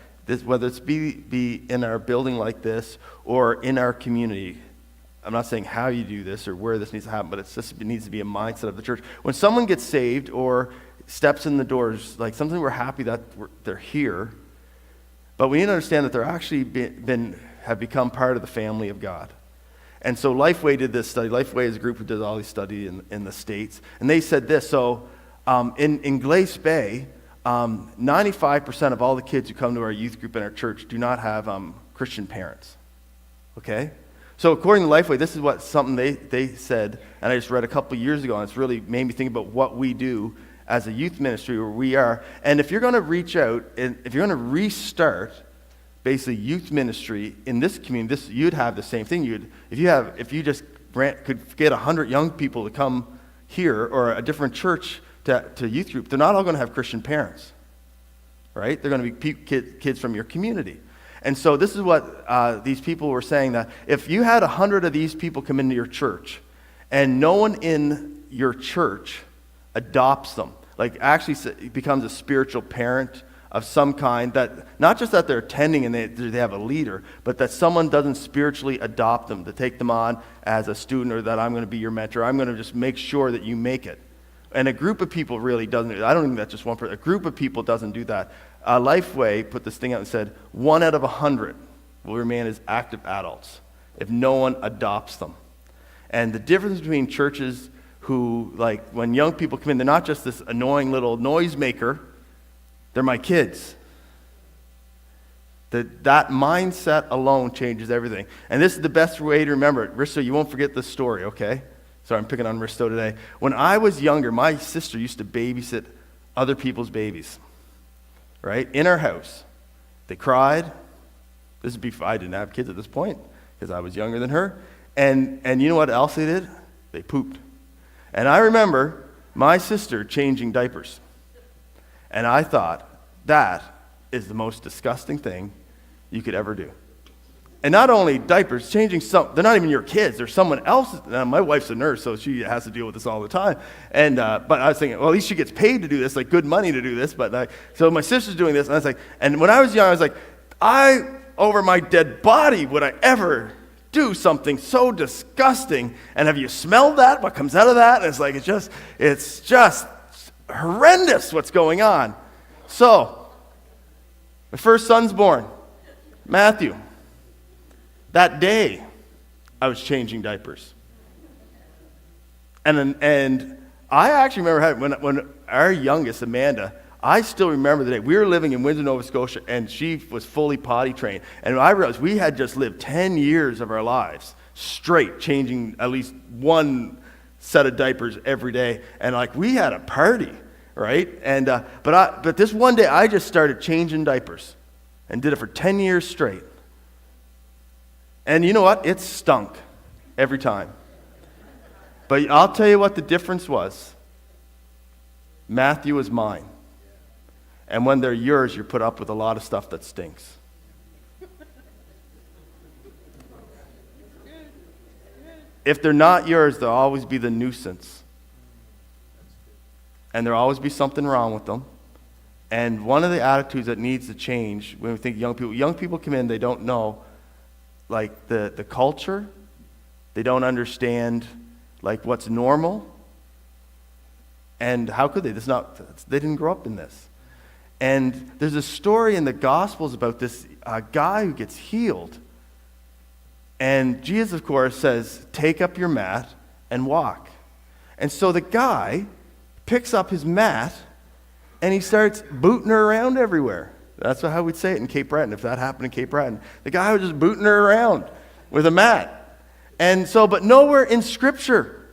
whether it's be in our building like this or in our community, I'm not saying how you do this or where this needs to happen, but it needs to be a mindset of the church. When someone gets saved or steps in the doors, like something we're happy that they're here, but we need to understand that they're actually have become part of the family of God. And so Lifeway did this study. Lifeway is a group who does all these studies in the States. And they said this, so in Glace Bay, 95% of all the kids who come to our youth group in our church do not have Christian parents. Okay? So according to Lifeway, this is something they said, and I just read a couple years ago, and it's really made me think about what we do as a youth ministry where we are. And if you're going to reach out, and if you're going to restart basically youth ministry in this community, you'd have the same thing. If you just could get 100 young people to come here or a different church to youth group, they're not all going to have Christian parents, right? They're going to be kids from your community. And so this is what these people were saying, that if you had 100 of these people come into your church and no one in your church adopts them, like actually becomes a spiritual parent of some kind, that not just that they're attending and they have a leader, but that someone doesn't spiritually adopt them, to take them on as a student, or that I'm going to be your mentor, I'm going to just make sure that you make it. And a group of people really doesn't. I don't think that's just one person. A group of people doesn't do that. Lifeway put this thing out and said 1 out of 100 will remain as active adults if no one adopts them. And the difference between churches who, like, when young people come in, they're not just this annoying little noisemaker, they're my kids. That mindset alone changes everything. And this is the best way to remember it. Risto, you won't forget this story, okay? Sorry, I'm picking on Risto today. When I was younger, my sister used to babysit other people's babies, right? In our house. They cried. This is before I didn't have kids at this point, because I was younger than her. And you know what else they did? They pooped. And I remember my sister changing diapers. And I thought, that is the most disgusting thing you could ever do. And not only diapers, changing they're not even your kids, they're someone else's. Now, my wife's a nurse, so she has to deal with this all the time. And but I was thinking, well, at least she gets paid to do this, like good money to do this. But so my sister's doing this, and I was like, and when I was young, I was like, over my dead body, would I ever do something so disgusting? And have you smelled that? What comes out of that? And it's like, it's just horrendous what's going on. So, my first son's born, Matthew. That day, I was changing diapers. And I actually remember when our youngest, Amanda, I still remember the day. We were living in Windsor, Nova Scotia, and she was fully potty trained. And I realized we had just lived 10 years of our lives straight, changing at least one set of diapers every day. And like, we had a party, right? And but this one day, I just started changing diapers and did it for 10 years straight. And you know what? It stunk every time. But I'll tell you what the difference was. Matthew is mine. And when they're yours, you're put up with a lot of stuff that stinks. If they're not yours, there'll always be the nuisance. And there'll always be something wrong with them. And one of the attitudes that needs to change when we think young people come in, they don't know, like, the culture. They don't understand, like, what's normal. And how could they? They didn't grow up in this. And there's a story in the Gospels about this guy who gets healed. And Jesus, of course, says, take up your mat and walk. And so the guy picks up his mat and he starts booting her around everywhere. That's how we'd say it in Cape Breton, if that happened in Cape Breton. The guy was just booting her around with a mat. And so, but nowhere in Scripture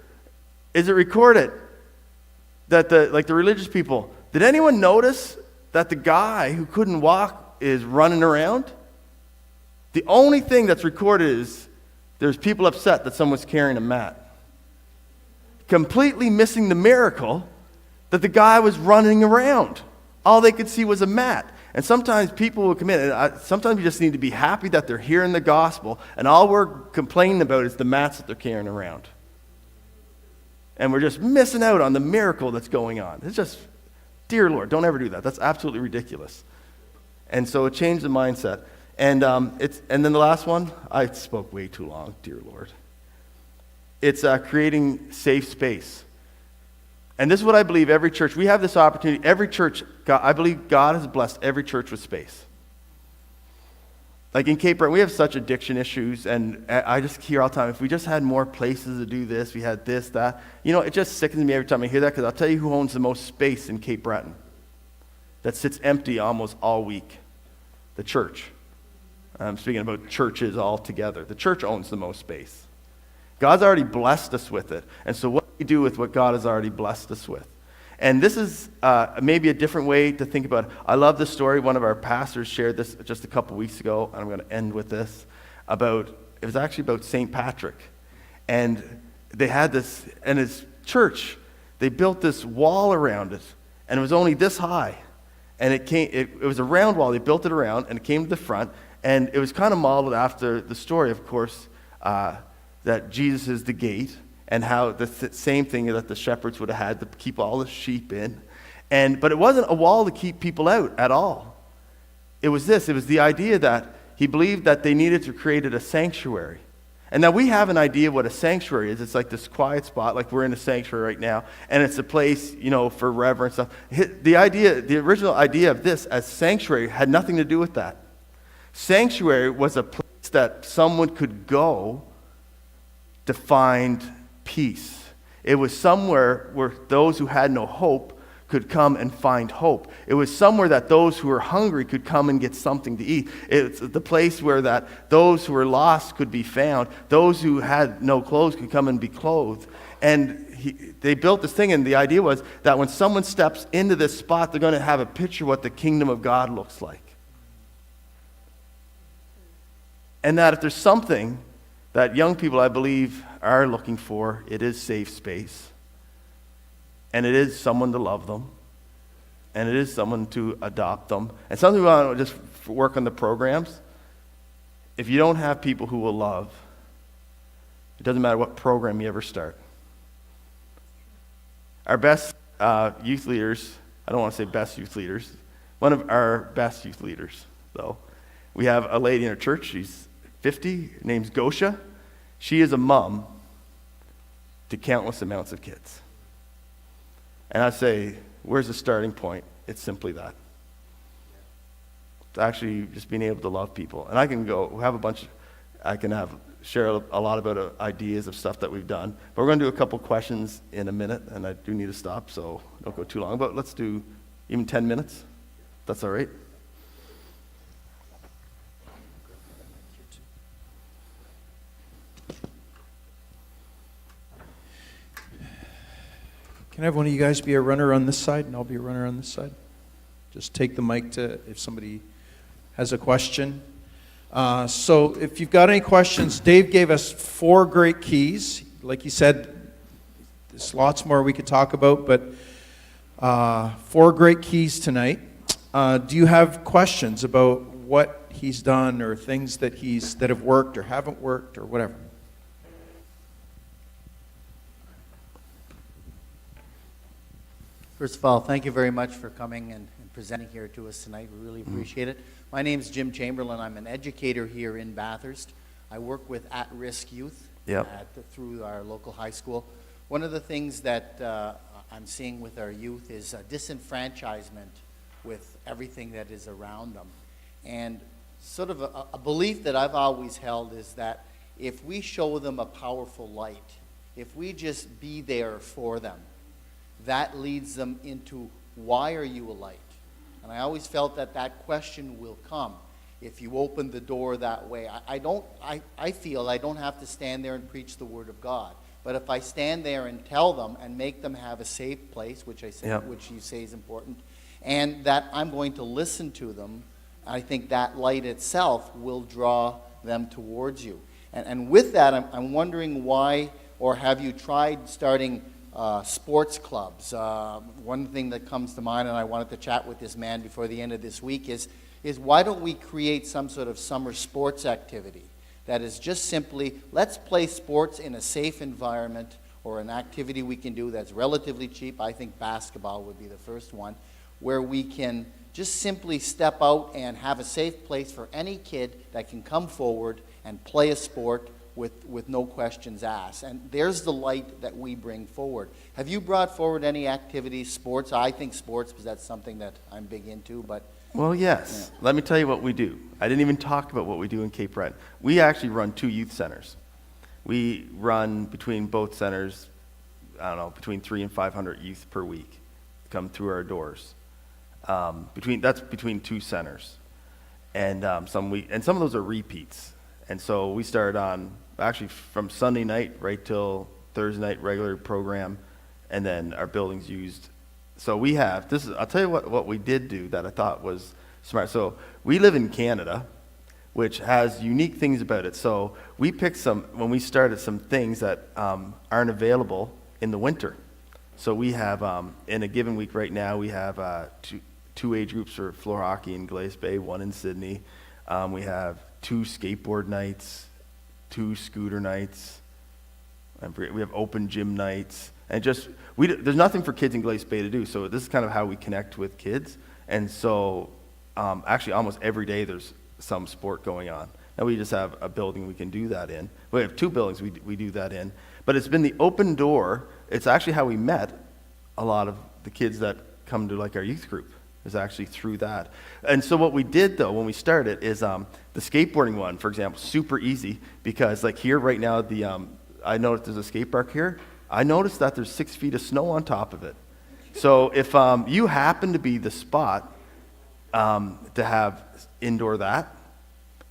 is it recorded that the religious people, did anyone notice that the guy who couldn't walk is running around? The only thing that's recorded is there's people upset that someone's carrying a mat. Completely missing the miracle that the guy was running around. All they could see was a mat. And sometimes people will come in, and sometimes you just need to be happy that they're hearing the gospel, and all we're complaining about is the mats that they're carrying around. And we're just missing out on the miracle that's going on. It's just, dear Lord, don't ever do that. That's absolutely ridiculous. And so it changed the mindset. And then the last one, I spoke way too long, dear Lord. It's creating safe space. And this is what I believe every church, we have this opportunity, every church, I believe God has blessed every church with space. Like in Cape Breton, we have such addiction issues, and I just hear all the time, if we just had more places to do this, we had this, that. You know, it just sickens me every time I hear that, because I'll tell you who owns the most space in Cape Breton that sits empty almost all week. The church. I'm speaking about churches all together. The church owns the most space. God's already blessed us with it. And so what do we do with what God has already blessed us with? And this is maybe a different way to think about it. I love this story. One of our pastors shared this just a couple weeks ago, and I'm going to end with this, it was actually about St. Patrick. And they had this, and his church, they built this wall around it, and it was only this high. And it was a round wall. They built it around, and it came to the front, and it was kind of modeled after the story, of course, that Jesus is the gate, and how the same thing that the shepherds would have had to keep all the sheep in. But it wasn't a wall to keep people out at all. It was the idea that he believed that they needed to create a sanctuary. And now we have an idea of what a sanctuary is. It's like this quiet spot, like we're in a sanctuary right now, and it's a place, for reverence stuff. The original idea of this as sanctuary had nothing to do with that. Sanctuary was a place that someone could go to find peace. It was somewhere where those who had no hope could come and find hope. It was somewhere that those who were hungry could come and get something to eat. It's the place where that those who were lost could be found. Those who had no clothes could come and be clothed. And they built this thing, and the idea was that when someone steps into this spot, they're going to have a picture of what the kingdom of God looks like. And that if there's something that young people, I believe, are looking for, it is safe space. And it is someone to love them. And it is someone to adopt them. And something we want to just work on the programs. If you don't have people who will love, it doesn't matter what program you ever start. Our best youth leaders, I don't want to say best youth leaders, one of our best youth leaders, though, we have a lady in our church, she's 50, her name's Gosha. She is a mom to countless amounts of kids. And I say, where's the starting point? It's simply that. It's actually just being able to love people. And I can share a lot about ideas of stuff that we've done. But we're going to do a couple questions in a minute, and I do need to stop, so don't go too long. But let's do even 10 minutes. That's all right. Can I have one of you guys be a runner on this side, and I'll be a runner on this side? Just take the mic to if somebody has a question. So if you've got any questions, Dave gave us 4 great keys. Like he said, there's lots more we could talk about, but 4 great keys tonight. Do you have questions about what he's done or things that have worked or haven't worked or whatever? First of all, thank you very much for coming and presenting here to us tonight. We really appreciate it. My name's Jim Chamberlain. I'm an educator here in Bathurst. I work with at-risk youth through our local high school. One of the things that I'm seeing with our youth is disenfranchisement with everything that is around them. And sort of a belief that I've always held is that if we show them a powerful light, if we just be there for them, that leads them into, why are you a light? And I always felt that question will come if you open the door that way. I feel I don't have to stand there and preach the Word of God. But if I stand there and tell them and make them have a safe place, which you say is important, and that I'm going to listen to them, I think that light itself will draw them towards you. And with that, I'm wondering why, or have you tried starting sports clubs? One thing that comes to mind, and I wanted to chat with this man before the end of this week, is why don't we create some sort of summer sports activity that is just simply, let's play sports in a safe environment, or an activity we can do that's relatively cheap. I think basketball would be the first one, where we can just simply step out and have a safe place for any kid that can come forward and play a sport with no questions asked. And there's the light that we bring forward. Have you brought forward any activities, sports? I think sports, because that's something that I'm big into, but... Well, yes. Yeah. Let me tell you what we do. I didn't even talk about what we do in Cape Breton. We actually run 2 youth centers. We run between both centers, between 300 and 500 youth per week come through our doors. That's between 2 centers. And some of those are repeats. And so we started on, actually from Sunday night right till Thursday night, regular program, and then our building's used. So we have, I'll tell you what we did do that I thought was smart. So we live in Canada, which has unique things about it. So we picked when we started, some things that aren't available in the winter. So we have, in a given week right now, we have 2 age groups for floor hockey in Glace Bay, 1 in Sydney. We have 2 skateboard nights, 2 scooter nights. We have open gym nights. And there's nothing for kids in Glace Bay to do, so this is kind of how we connect with kids. And so actually almost every day there's some sport going on. Now we just have a building we can do that in. We have 2 buildings we do that in. But it's been the open door. It's actually how we met a lot of the kids that come to like our youth group, is actually through that. And so what we did though when we started is the skateboarding one, for example, super easy, because like here right now, I noticed there's a skate park here. I noticed that there's 6 feet of snow on top of it. So if you happen to be the spot to have indoor that,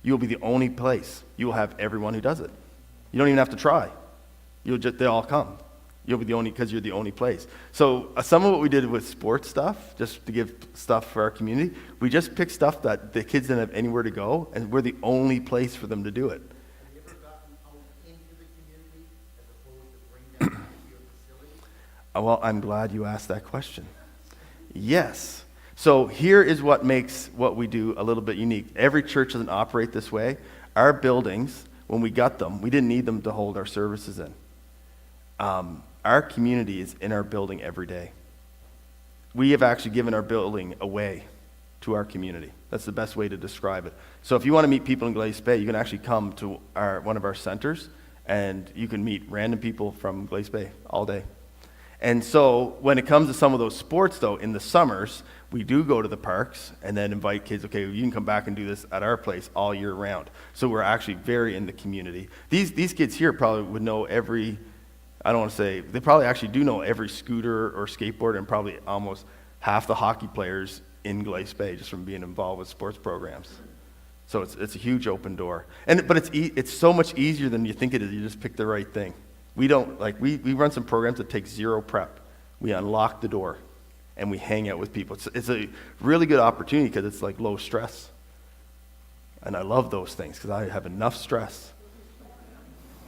you'll be the only place. You will have everyone who does it. You don't even have to try. They all come. You'll be the only, because you're the only place. So some of what we did with sports stuff, just to give stuff for our community, we just picked stuff that the kids didn't have anywhere to go, and we're the only place for them to do it. Have you ever gotten out into the community as opposed to bring them into your facility? Well, I'm glad you asked that question. Yes. So here is what makes what we do a little bit unique. Every church doesn't operate this way. Our buildings, when we got them, we didn't need them to hold our services in. Our community is in our building every day. We have actually given our building away to our community. That's the best way to describe it. So if you want to meet people in Glace Bay, you can actually come to one of our centers, and you can meet random people from Glace Bay all day. And so when it comes to some of those sports, though, in the summers, we do go to the parks and then invite kids, okay, you can come back and do this at our place all year round. So we're actually very in the community. These kids here probably would know every, I don't want to say, they probably actually do know every scooter or skateboard and probably almost half the hockey players in Glace Bay just from being involved with sports programs. So it's a huge open door. But it's so much easier than you think it is. You just pick the right thing. We don't, like, we run some programs that take zero prep. We unlock the door and we hang out with people. It's a really good opportunity because it's like low stress. And I love those things because I have enough stress.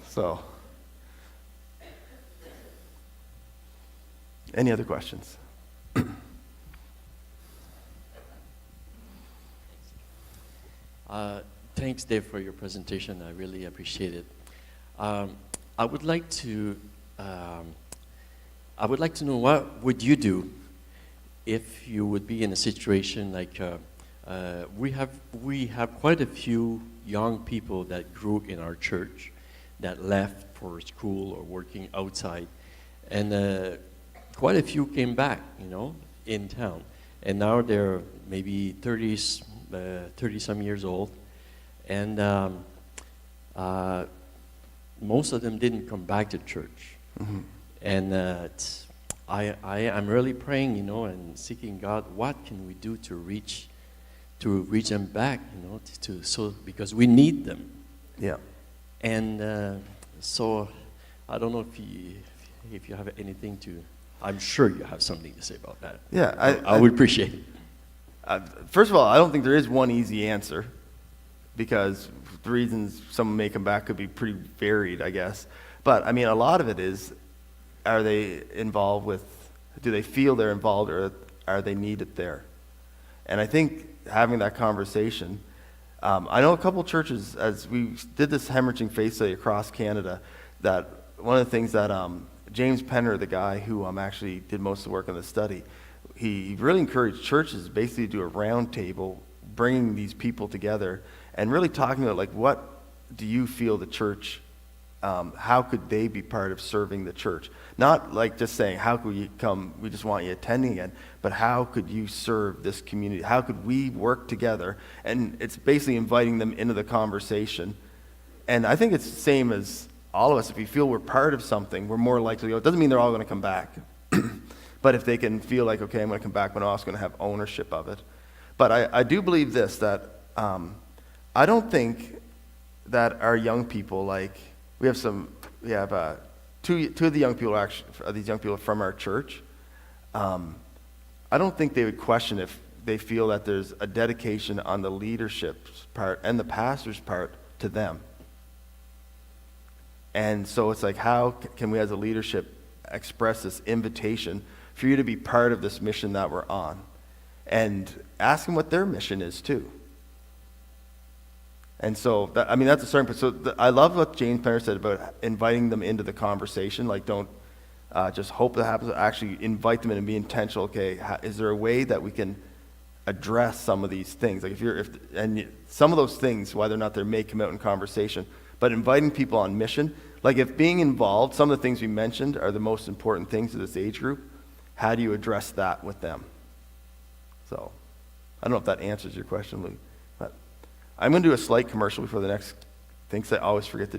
So, any other questions? Thanks, Dave, for your presentation. I really appreciate it. I would like to know what would you do if you would be in a situation like we have quite a few young people that grew in our church that left for school or working outside, and quite a few came back, in town, and now they're maybe 30-some years old, and most of them didn't come back to church. Mm-hmm. And I'm really praying, and seeking God, what can we do to reach them back, because we need them. Yeah. And so I don't know if you have anything to. I'm sure you have something to say about that. Yeah, I would appreciate it. First of all, I don't think there is one easy answer because the reasons someone may come back could be pretty varied, I guess. But, I mean, a lot of it is, are they involved with, do they feel they're involved or are they needed there? And I think having that conversation, I know a couple churches, as we did this hemorrhaging faith study across Canada, that one of the things that James Penner, the guy who actually did most of the work on the study, he really encouraged churches basically to do a round table, bringing these people together and really talking about, like, what do you feel the church, how could they be part of serving the church? Not like just saying, how could you come, we just want you attending again, but how could you serve this community? How could we work together? And it's basically inviting them into the conversation. And I think it's the same as all of us. If we feel we're part of something, we're more likely to go. It doesn't mean they're all going to come back. But if they can feel like, okay, I'm going to come back, but I'm also going to have ownership of it. But I do believe this, that I don't think that our young people, like, we have two of the young people are these young people from our church. I don't think they would question if they feel that there's a dedication on the leadership's part and the pastor's part to them. And so it's like, how can we as a leadership express this invitation for you to be part of this mission that we're on? And ask them what their mission is too. And so, that's a starting point. So I love what James Penner said about inviting them into the conversation. Like, don't just hope that happens. Actually invite them in and be intentional. Okay, is there a way that we can address some of these things? Like, some of those things, whether or not they may come out in conversation, but inviting people on mission. Like, if being involved, some of the things we mentioned are the most important things to this age group, how do you address that with them? So, I don't know if that answers your question, Luke. But I'm going to do a slight commercial before the next things I always forget to do.